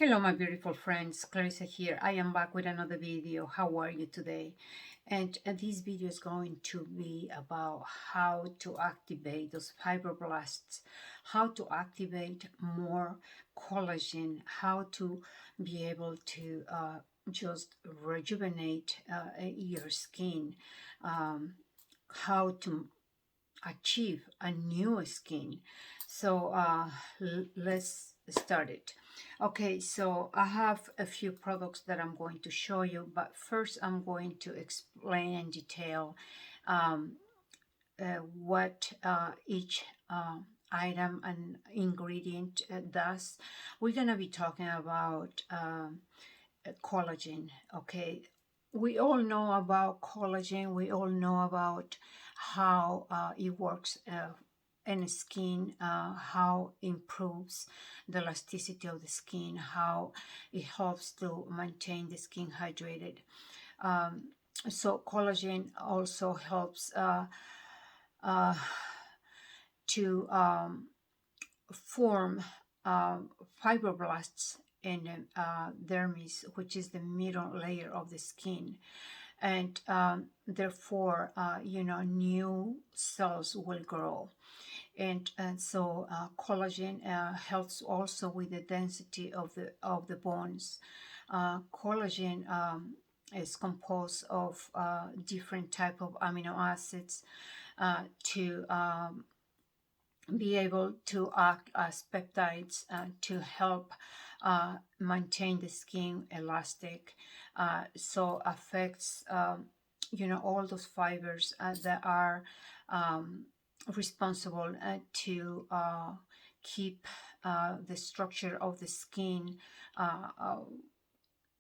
Hello my beautiful friends, Clarissa here. I am back with another video. How are you today? And this video is going to be about how to activate those fibroblasts, how to activate more collagen, how to be able to just rejuvenate your skin, how to achieve a new skin. So let's start it. Okay, so I have a few products that I'm going to show you, but first I'm going to explain in detail what each item and ingredient does. We're gonna be talking about collagen. Okay, we all know about collagen. We all know about how it works in the skin, how it improves the elasticity of the skin, how it helps to maintain the skin hydrated. So collagen also helps to form fibroblasts in the dermis, which is the middle layer of the skin, and therefore new cells will grow. And so collagen helps also with the density of the bones. Collagen is composed of different type of amino acids to be able to act as peptides to help maintain the skin elastic. So affects all those fibers that are responsible to keep the structure of the skin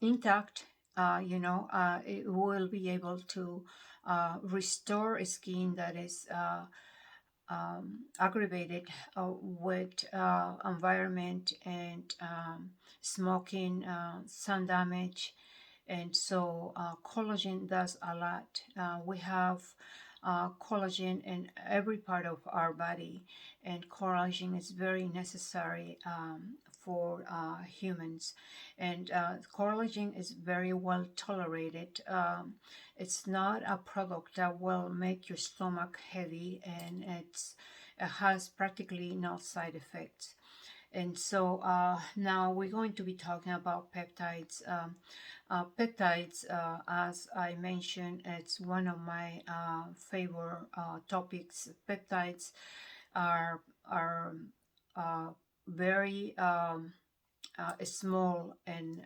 intact. It will be able to restore a skin that is aggravated with environment and smoking, sun damage. And so collagen does a lot. We have collagen in every part of our body, and collagen is very necessary for humans. And collagen is very well tolerated. It's not a product that will make your stomach heavy, and it has practically no side effects. And so now we're going to be talking about peptides. Peptides, as I mentioned, it's one of my favorite topics. Peptides are very small in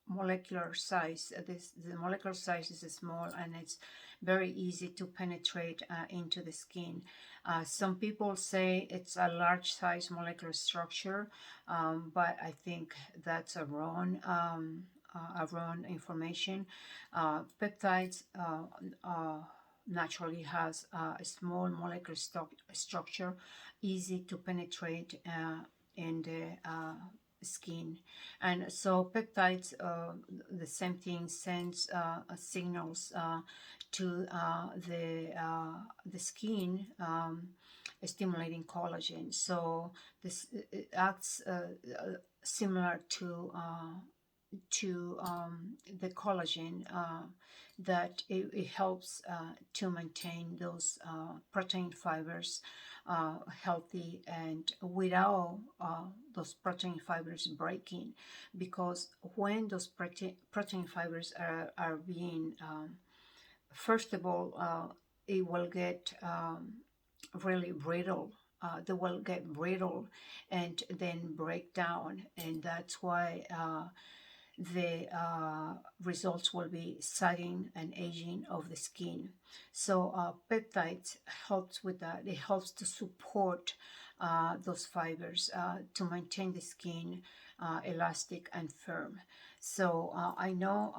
molecular size. The molecular size is small, and it's very easy to penetrate into the skin. Some people say it's a large size molecular structure, but I think that's a wrong information. Peptides naturally has a small molecular structure, easy to penetrate in the skin. And so peptides, the same thing, sends signals to the skin, stimulating collagen. So this acts similar to the collagen, that it helps to maintain those protein fibers healthy, and without those protein fibers breaking, because when those protein fibers are being first of all, it will get really brittle. They will get brittle and then break down, and that's why the results will be sagging and aging of the skin. So peptides helps with that. It helps to support those fibers to maintain the skin elastic and firm. So I know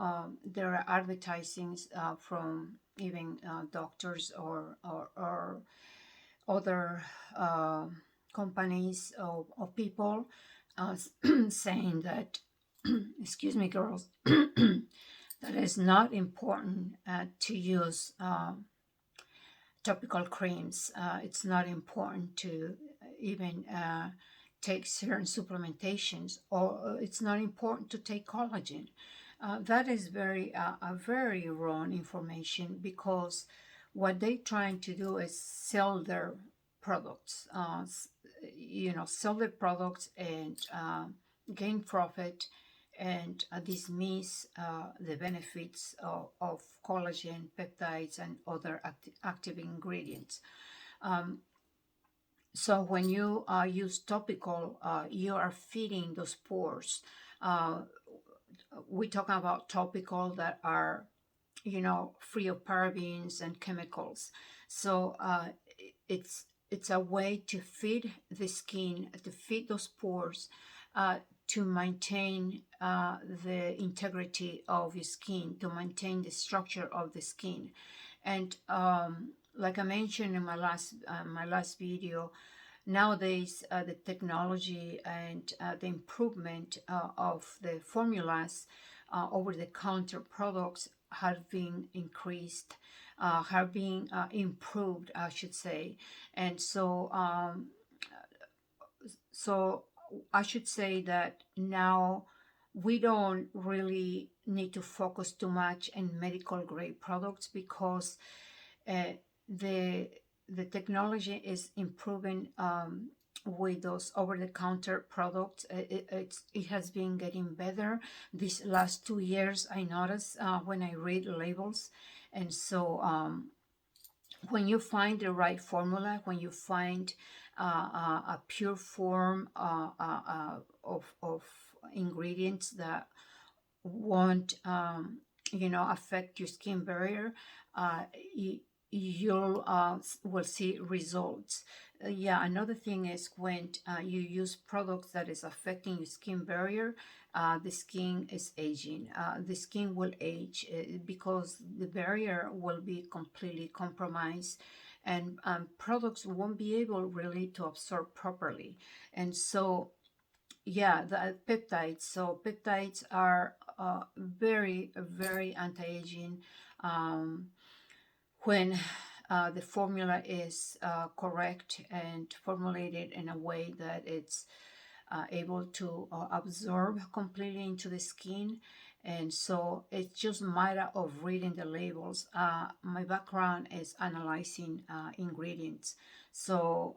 there are advertisings from even doctors or other companies or people saying that excuse me, girls, that is not important to use topical creams. It's not important to even take certain supplementations, or it's not important to take collagen. That is a very wrong information, because what they're trying to do is sell their products, sell their products and gain profit, and dismiss the benefits of collagen, peptides, and other active ingredients. So when you use topical, you are feeding those pores. We talk about topical that are, free of parabens and chemicals. So it's a way to feed the skin, to feed those pores, to maintain the integrity of your skin, to maintain the structure of the skin. And like I mentioned in my last video, nowadays the technology and the improvement of the formulas, over-the-counter products, have been increased, have been improved, I should say. And so I should say that now we don't really need to focus too much on medical grade products, because the technology is improving with those over-the-counter products. It has been getting better these last 2 years, I notice, when I read labels. And so when you find the right formula, when you find a pure form of ingredients that won't affect your skin barrier, you'll will see results. Another thing is when you use products that is affecting your skin barrier, the skin is aging. The skin will age because the barrier will be completely compromised, and products won't be able really to absorb properly. And so the peptides. So peptides are very, very anti-aging when the formula is correct and formulated in a way that it's able to absorb completely into the skin. And so it's just a matter of reading the labels. My background is analyzing ingredients, so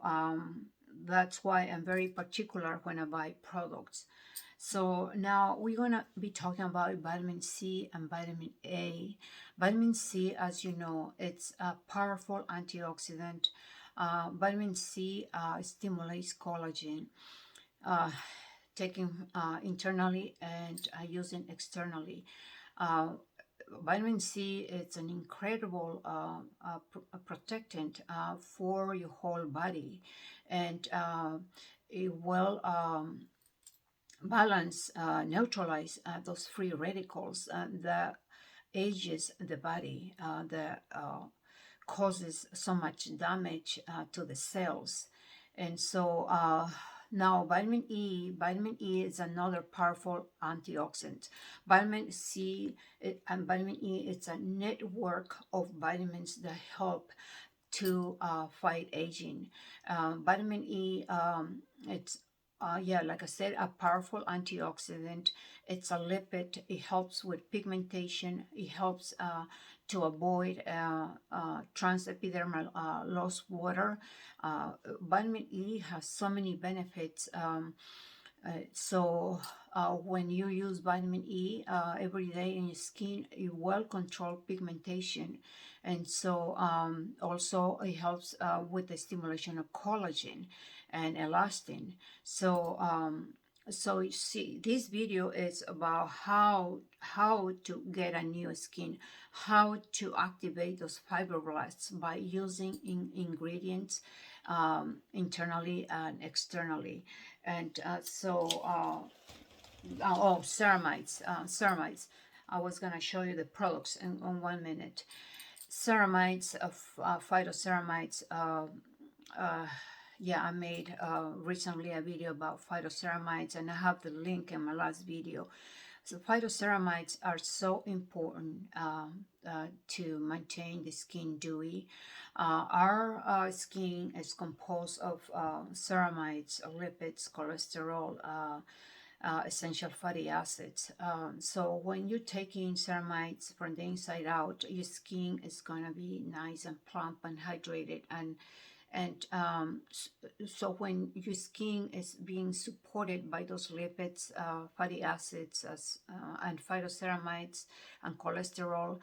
that's why I'm very particular when I buy products. So now we're going to be talking about vitamin C and vitamin A. Vitamin C, as you know, it's a powerful antioxidant. Vitamin C stimulates collagen, taken internally and using externally. Vitamin C is an incredible protectant for your whole body, and it will balance, neutralize those free radicals that ages the body, that causes so much damage to the cells. And so now vitamin E is another powerful antioxidant. Vitamin C and vitamin E, it's a network of vitamins that help to fight aging. Vitamin E, it's like I said, a powerful antioxidant. It's a lipid. It helps with pigmentation. It helps to avoid transepidermal loss water. Vitamin E has so many benefits. So when you use vitamin E every day in your skin, it will control pigmentation. And so also it helps with the stimulation of collagen and elastin. So so you see, this video is about how to get a new skin, how to activate those fibroblasts by using ingredients internally and externally. And ceramides. Ceramides. I was going to show you the products in 1 minute. Ceramides, phytoceramides. I made recently a video about phytoceramides, and I have the link in my last video. So phytoceramides are so important to maintain the skin dewy. Our skin is composed of ceramides, lipids, cholesterol, essential fatty acids. So when you're taking ceramides from the inside out, your skin is gonna be nice and plump and hydrated, so when your skin is being supported by those lipids, fatty acids, and phytoceramides and cholesterol,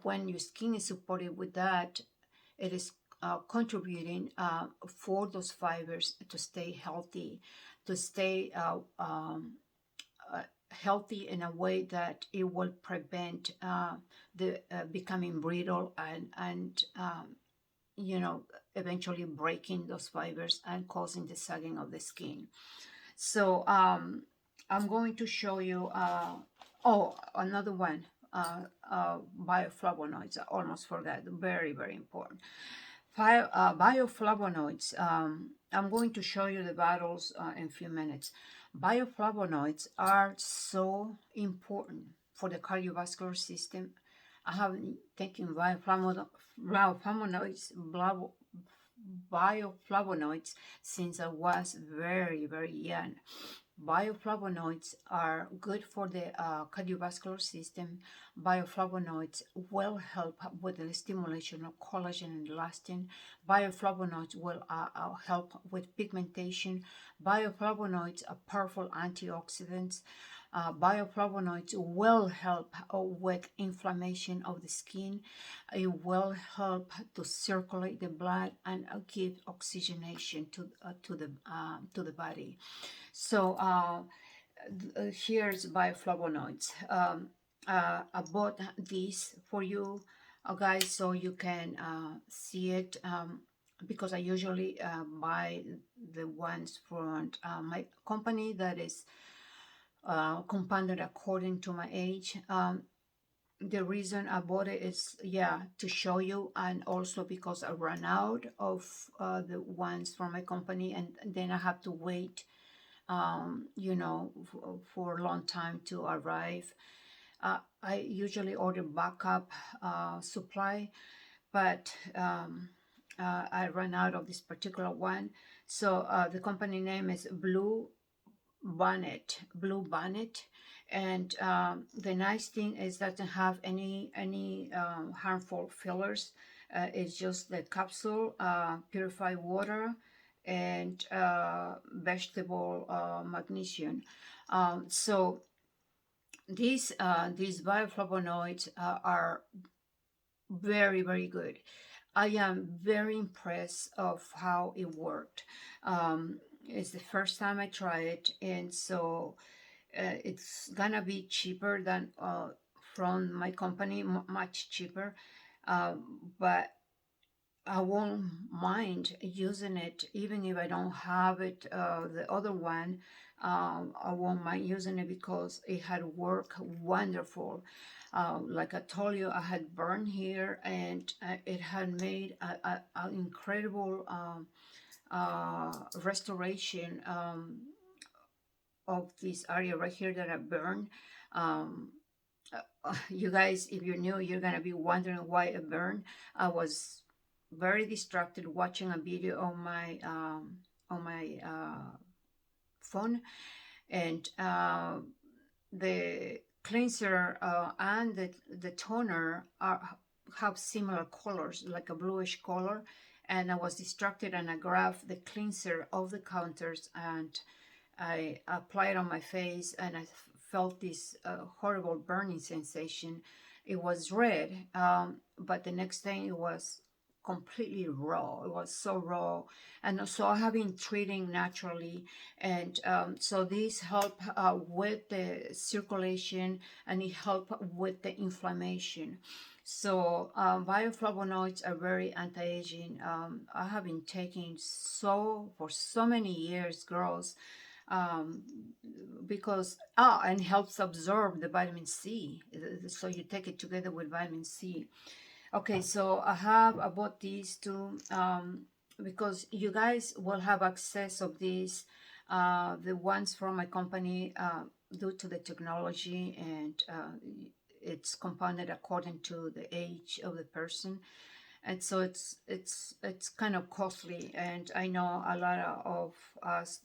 when your skin is supported with that, it is contributing for those fibers to stay healthy, to stay healthy in a way that it will prevent the becoming brittle and eventually breaking those fibers and causing the sagging of the skin. So I'm going to show you, another one, bioflavonoids. I almost forgot, very, very important. Bioflavonoids, I'm going to show you the bottles in a few minutes. Bioflavonoids are so important for the cardiovascular system. I have been taking bioflavonoids since I was very, very young. Bioflavonoids are good for the cardiovascular system. Bioflavonoids will help with the stimulation of collagen and elastin. Bioflavonoids will help with pigmentation. Bioflavonoids are powerful antioxidants. Bioflavonoids will help with inflammation of the skin. It will help to circulate the blood and give oxygenation to the body. So here's bioflavonoids. I bought these for you guys so you can see it, because I usually buy the ones from my company that is compounded according to my age. The reason I bought it is, to show you, and also because I ran out of the ones from my company, and then I have to wait for a long time to arrive. I usually order backup supply, but I ran out of this particular one. So the company name is Blue Bonnet, and the nice thing is that doesn't have any harmful fillers. It's just the capsule, purified water, and vegetable magnesium. So these bioflavonoids are very, very good. I am very impressed of how it worked. It's the first time I try it, and so it's gonna be cheaper than from my company, much cheaper, but I won't mind using it even if I don't have it, the other one. I won't mind using it because it had worked wonderful. Like I told you, I had burned here, and it had made an incredible restoration of this area right here that I burned. You guys, if you're new, you're gonna be wondering why I burned. I was very distracted watching a video on my phone, and the cleanser and the toner have similar colors, like a bluish color, and I was distracted, and I grabbed the cleanser off the counters and I applied it on my face, and I felt this horrible burning sensation. It was red, but the next day it was completely raw. It was so raw, and so I have been treating naturally, and so these help with the circulation, and it help with the inflammation. So bioflavonoids are very anti-aging. I have been taking for so many years, girls, because and helps absorb the vitamin C. So you take it together with vitamin C. Okay, so I bought these two because you guys will have access of these. The ones from my company, due to the technology, and it's compounded according to the age of the person, and so it's kind of costly. And I know a lot of us,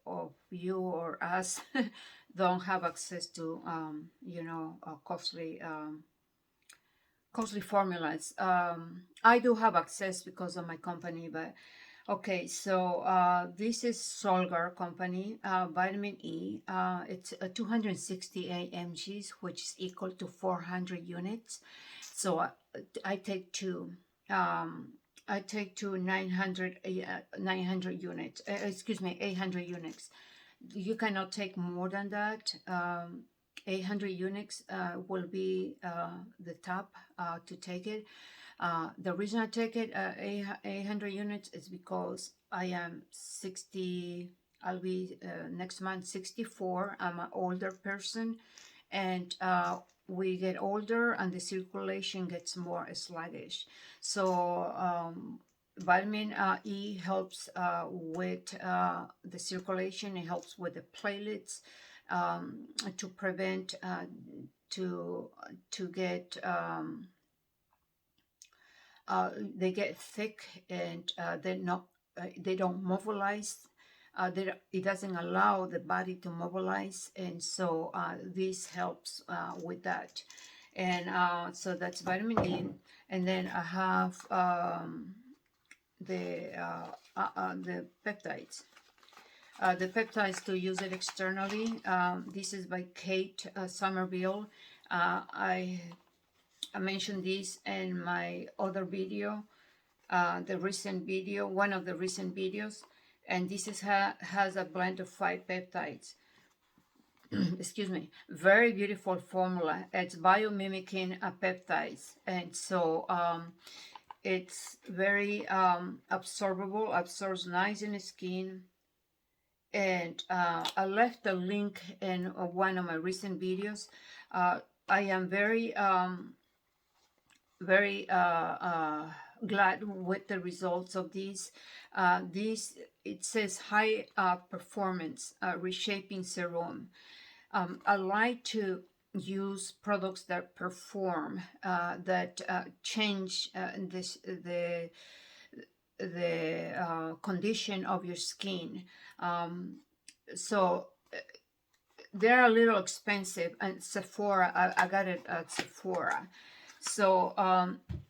of you or us, don't have access to costly formulas. I do have access because of my company, but okay. So this is Solgar company, vitamin E. It's 268 mgs, which is equal to 400 units. So I take two. I take two 900 units. Excuse me, 800 units. You cannot take more than that. 800 units will be the top to take it. The reason I take it 800 units is because I am 60. I'll be next month 64. I'm an older person, and we get older and the circulation gets more sluggish. So vitamin E helps with the circulation. It helps with the platelets, to prevent to get they get thick, and they don't mobilize. It doesn't allow the body to mobilize, and so this helps with that. And so that's vitamin E. And then I have the peptides. The peptides to use it externally. This is by Kate Somerville. I mentioned this in my other video, the recent video, one of the recent videos, and this is has a blend of 5 peptides. Excuse me. Very beautiful formula. It's biomimicking peptides, and so it's very absorbable, absorbs nice in the skin. And I left a link in one of my recent videos. I am very glad with the results of these. It says high performance reshaping serum. I like to use products that perform, that change the condition of your skin. So they're a little expensive, and Sephora, I got it at Sephora. So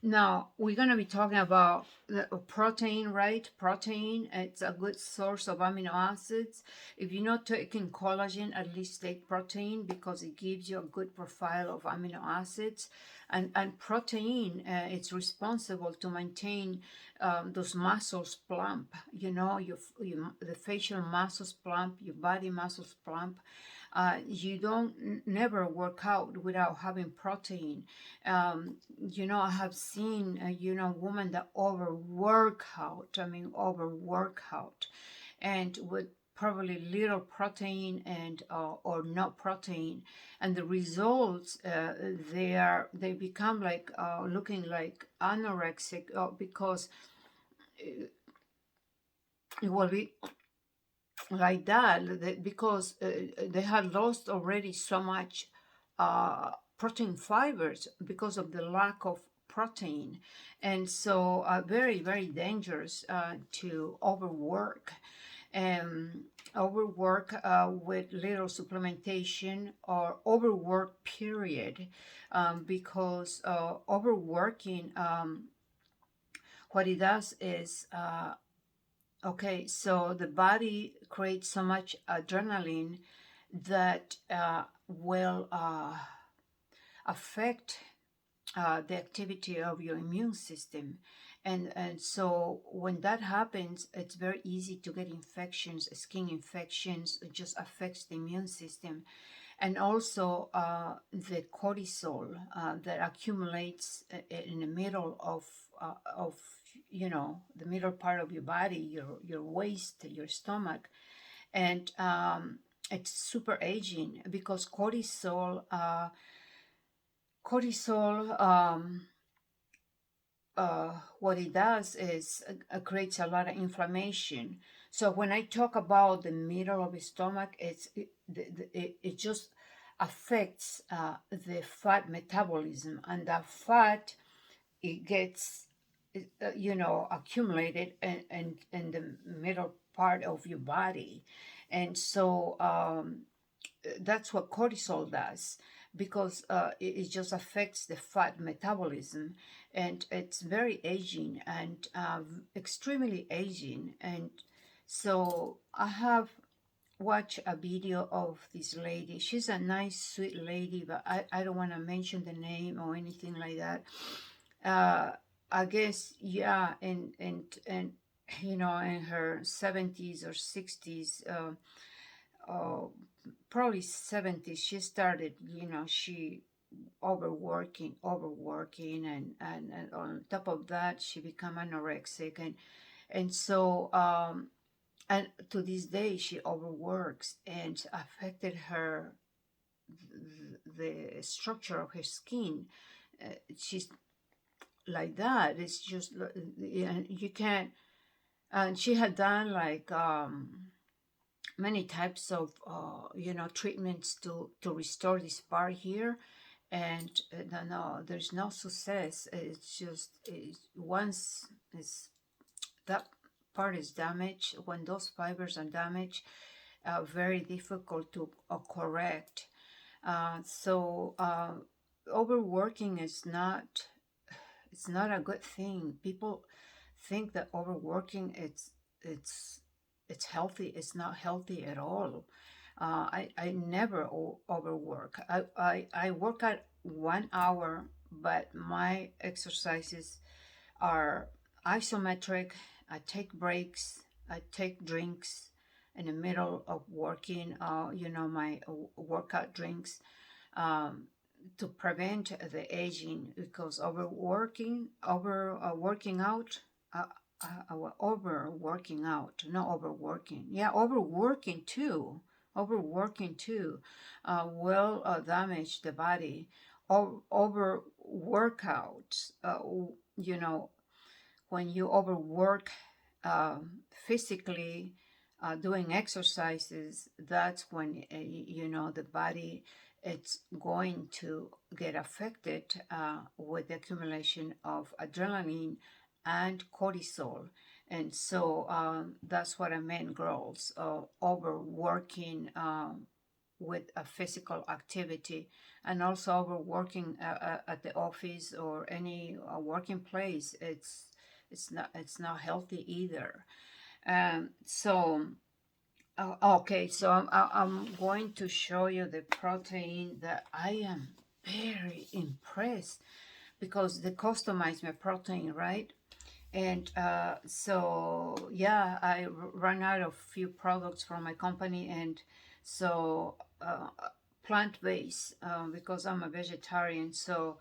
now we're going to be talking about the protein, right? Protein, it's a good source of amino acids. If you're not taking collagen, at least take protein, because it gives you a good profile of amino acids. And protein, it's responsible to maintain those muscles plump, the facial muscles plump, your body muscles plump. You don't never work out without having protein. I have seen, women that overwork out, and with probably little protein and or no protein, and the results they become like looking like anorexic, because it will be like that, because they had lost already so much protein fibers because of the lack of protein. And so very, very dangerous to overwork, with little supplementation, or overwork period, because overworking, what it does is okay, so the body creates so much adrenaline that will affect the activity of your immune system. And so when that happens, it's very easy to get infections, skin infections. It just affects the immune system. And also the cortisol that accumulates in the middle of the middle part of your body, your waist, your stomach. And it's super aging, because cortisol what it does is creates a lot of inflammation. So when I talk about the middle of the stomach, it just affects the fat metabolism, and that fat, it gets accumulated in the middle part of your body. And so that's what cortisol does, because it just affects the fat metabolism, and it's very aging, and extremely aging. And so I have watched a video of this lady. She's a nice, sweet lady, but I don't want to mention the name or anything like that. I guess, yeah, and in her 70s or 60s, probably 70s, she started, she overworking, and on top of that, she became anorexic, and so and to this day, she overworks, and affected her the structure of her skin. She's like that. It's just, and you can't. And she had done like many types of treatments to restore this part here, and no, there's no success. It's just once that part is damaged, when those fibers are damaged, very difficult to correct. So overworking is not, it's not a good thing. People think that overworking it's healthy. It's not healthy at all. I never overwork. I work at 1 hour, but my exercises are isometric. I take breaks. I take drinks in the middle of working. My workout drinks. To prevent the aging, because overworking out, not overworking. Yeah, overworking too will damage the body. Over workouts, when you overwork physically, doing exercises, that's when the body, it's going to get affected with the accumulation of adrenaline and cortisol. And so that's what I meant, girls, overworking with a physical activity, and also overworking at the office or any working place. It's not healthy either. So okay, so I'm going to show you the protein that I am very impressed, because they customized my protein, right? And so, yeah, I ran out of few products from my company, and so plant-based, because I'm a vegetarian. So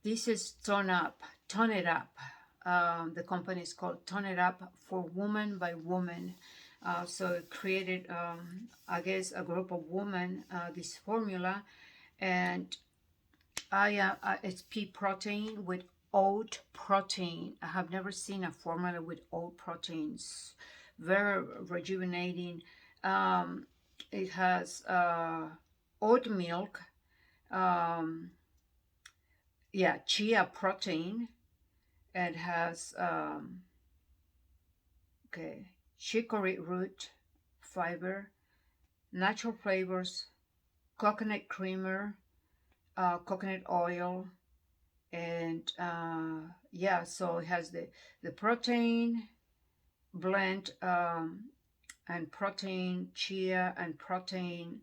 this is Tone It Up. The company is called Tone It Up for Woman by Woman. So it created, I guess, a group of women, this formula, and it's pea protein with oat protein. I have never seen a formula with oat proteins. Very rejuvenating. It has oat milk, chia protein. It has chicory root fiber, natural flavors, coconut creamer, coconut oil, and so it has the protein blend, and protein chia, and protein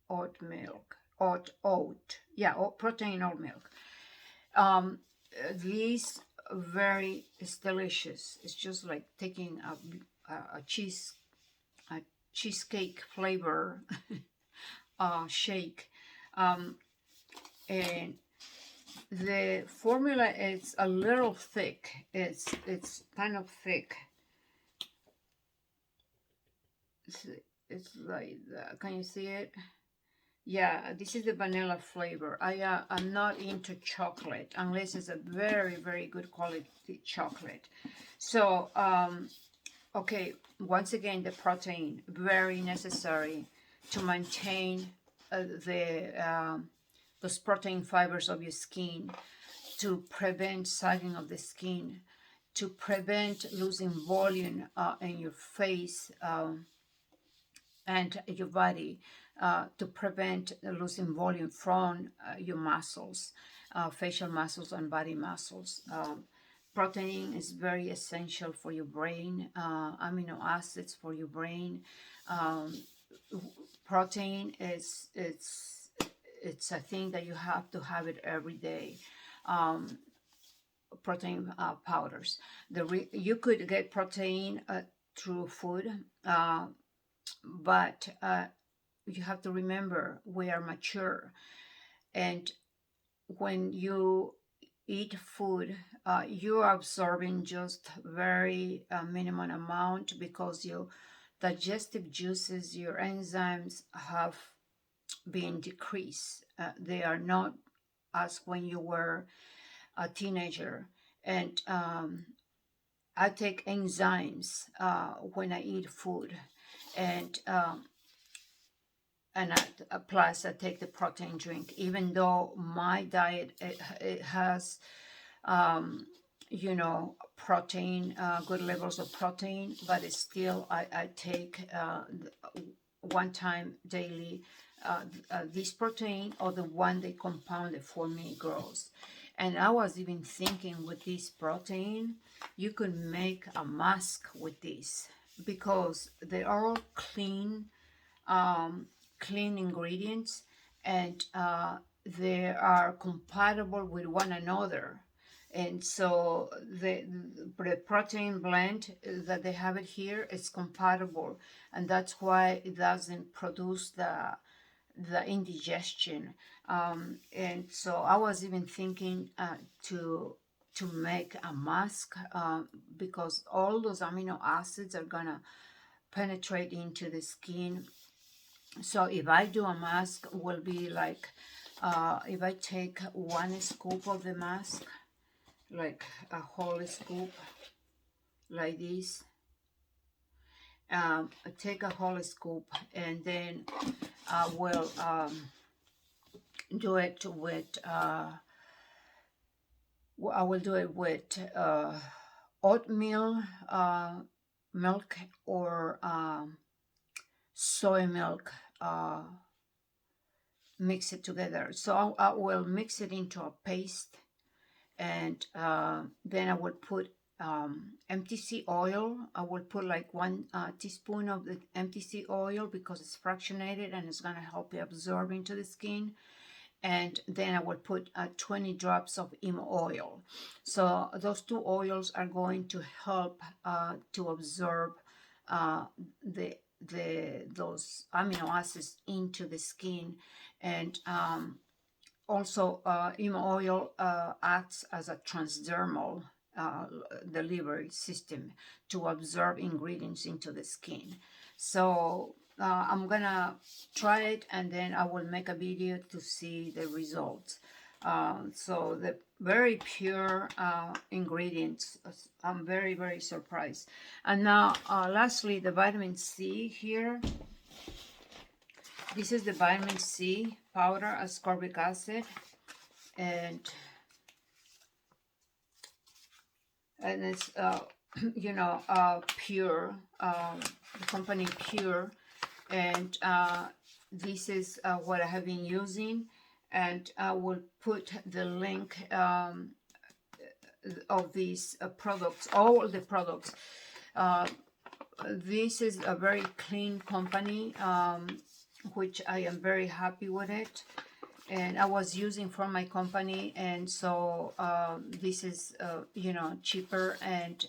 oat milk, protein oat milk. These very, it's delicious. It's just like taking a cheesecake flavor shake, and the formula is a little thick. It's kind of thick. It's like that. Can you see it? Yeah, this is the vanilla flavor. I'm not into chocolate unless it's a very, very good quality chocolate. So, okay, once again, the protein, very necessary to maintain those protein fibers of your skin, to prevent sagging of the skin, to prevent losing volume in your face and your body, to prevent losing volume from your muscles, facial muscles and body muscles. Protein is very essential for your brain, amino acids for your brain. Um, Protein is it's a thing that you have to have it every day. Um, Protein powders. You could get protein through food, but you have to remember we are mature, and when you eat food, you are absorbing just very minimum amount because your digestive juices, your enzymes have been decreased. They are not as when you were a teenager. And I take enzymes when I eat food, and plus I take the protein drink. Even though my diet it has protein, good levels of protein, but it's still I take one time daily this protein, or the one they compounded for me grows. And I was even thinking, with this protein you could make a mask with this, because they are all clean ingredients, and they are compatible with one another. And so the protein blend that they have it here is compatible, and that's why it doesn't produce the indigestion. And so I was even thinking to make a mask, because all those amino acids are gonna penetrate into the skin. So if I do a mask, will be like, if I take one scoop of the mask, like a whole scoop, like this, I take a whole scoop, and then I will do it with, I will do it with oatmeal milk, or soy milk, mix it together. So I will mix it into a paste, and then I will put MTC oil. I will put like 1 teaspoon of the MTC oil, because it's fractionated and it's going to help you absorb into the skin. And then I will put 20 drops of emo oil. So those two oils are going to help to absorb those amino acids into the skin. And also emo oil acts as a transdermal delivery system to absorb ingredients into the skin. So I'm gonna try it, and then I will make a video to see the results. So the very pure ingredients, I'm very, very surprised. And now lastly, the vitamin C here. This is the vitamin C powder, ascorbic acid, and it's Pure, the company Pure, and this is what I have been using, and I will put the link of these products, all the products. This is a very clean company, which I am very happy with it, and I was using for my company, and so this is cheaper, and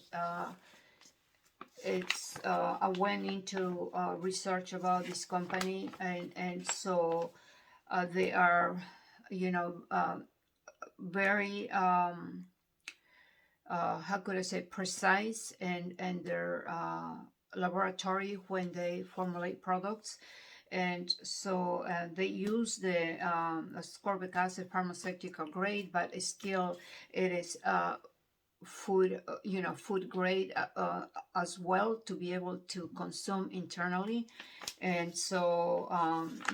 it's I went into research about this company, and so they are very how could I say, precise, and their laboratory when they formulate products. And so they use the ascorbic acid pharmaceutical grade, but still it is food, food grade as well, to be able to consume internally. And so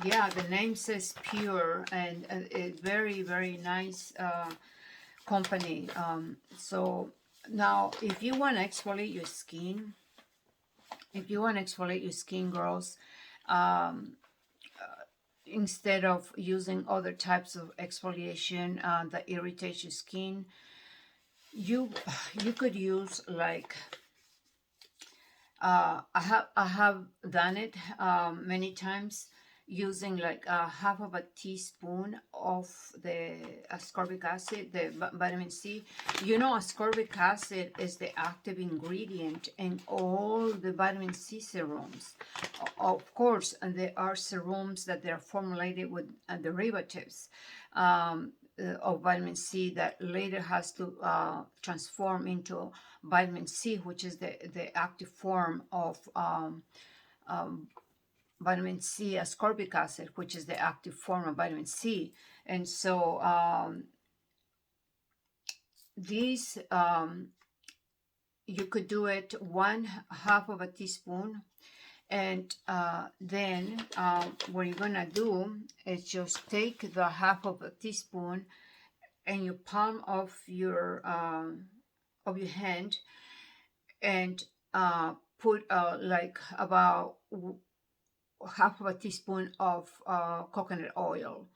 yeah, the name says pure, and a very, very nice company. So now if you want to exfoliate your skin, girls, um, instead of using other types of exfoliation that irritates your skin, you could use like I have done it many times, using like half of a teaspoon of the ascorbic acid, the vitamin C. You know, ascorbic acid is the active ingredient in all the vitamin C serums. Of course, and there are serums that they're formulated with derivatives of vitamin C that later has to transform into vitamin C, which is the active form of vitamin C, ascorbic acid, which is the active form of vitamin C. And so these, you could do it 1/2 of a teaspoon. And then what you're gonna do is just take the half of a teaspoon and your palm of your hand, and put like about half of a teaspoon of coconut oil.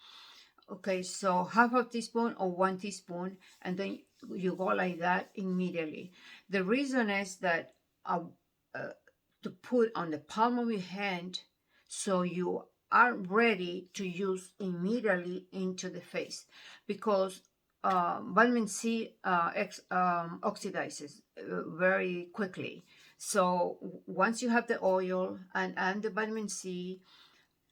Okay, so half a teaspoon or 1 teaspoon, and then you go like that immediately. The reason is that to put on the palm of your hand, so you are ready to use immediately into the face, because vitamin C oxidizes very quickly. So once you have the oil and the vitamin C,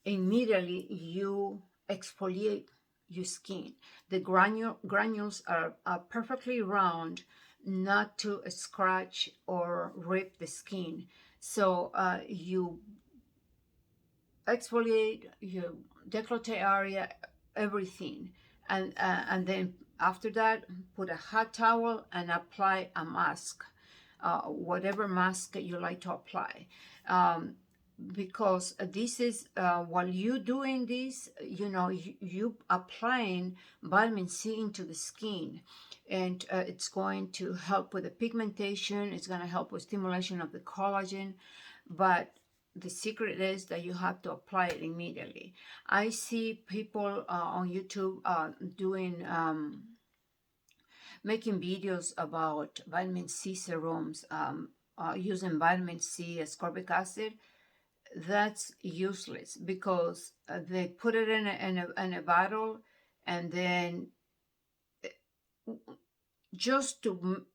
immediately you exfoliate your skin. The granules are perfectly round, not to scratch or rip the skin. So you exfoliate your décolleté area, everything, and then after that, put a hot towel and apply a mask, whatever mask you like to apply. Because this is while you doing this, you applying vitamin C into the skin, and it's going to help with the pigmentation. It's going to help with stimulation of the collagen, but the secret is that you have to apply it immediately. I see people on YouTube doing making videos about vitamin C serums, using vitamin C ascorbic acid. That's useless, because they put it in a bottle, and then just to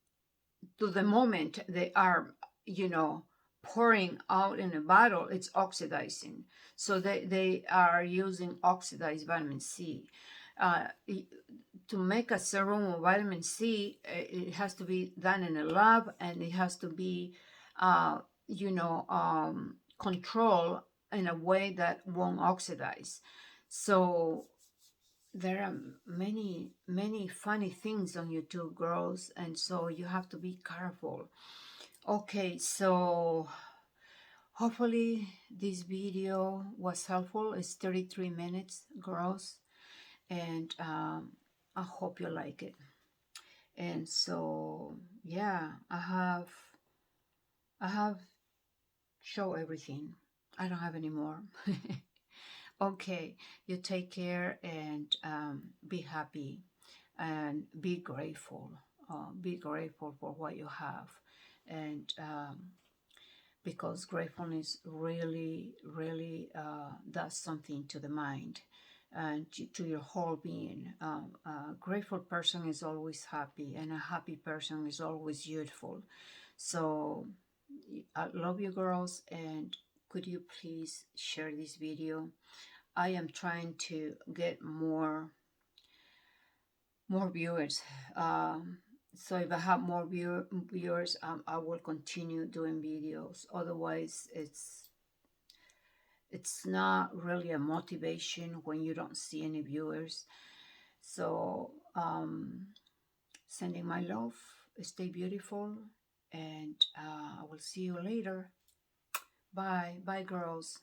the moment they are pouring out in a bottle, it's oxidizing. So they are using oxidized vitamin C. To make a serum of vitamin C, it has to be done in a lab, and it has to be control in a way that won't oxidize. So there are many, many funny things on YouTube, girls, and so you have to be careful. Okay, so hopefully this video was helpful. It's 33 minutes, girls, and I hope you like it. And so yeah, I have show everything. I don't have any more. Okay, you take care, and be happy, and be grateful. Be grateful for what you have, and because gratefulness really, really does something to the mind and to your whole being. A grateful person is always happy, and a happy person is always youthful. So I love you, girls, and could you please share this video? I am trying to get more viewers. So if I have more viewers, I will continue doing videos. Otherwise, it's it's not really a motivation when you don't see any viewers. So sending my love, stay beautiful, and I will see you later. Bye, bye, girls.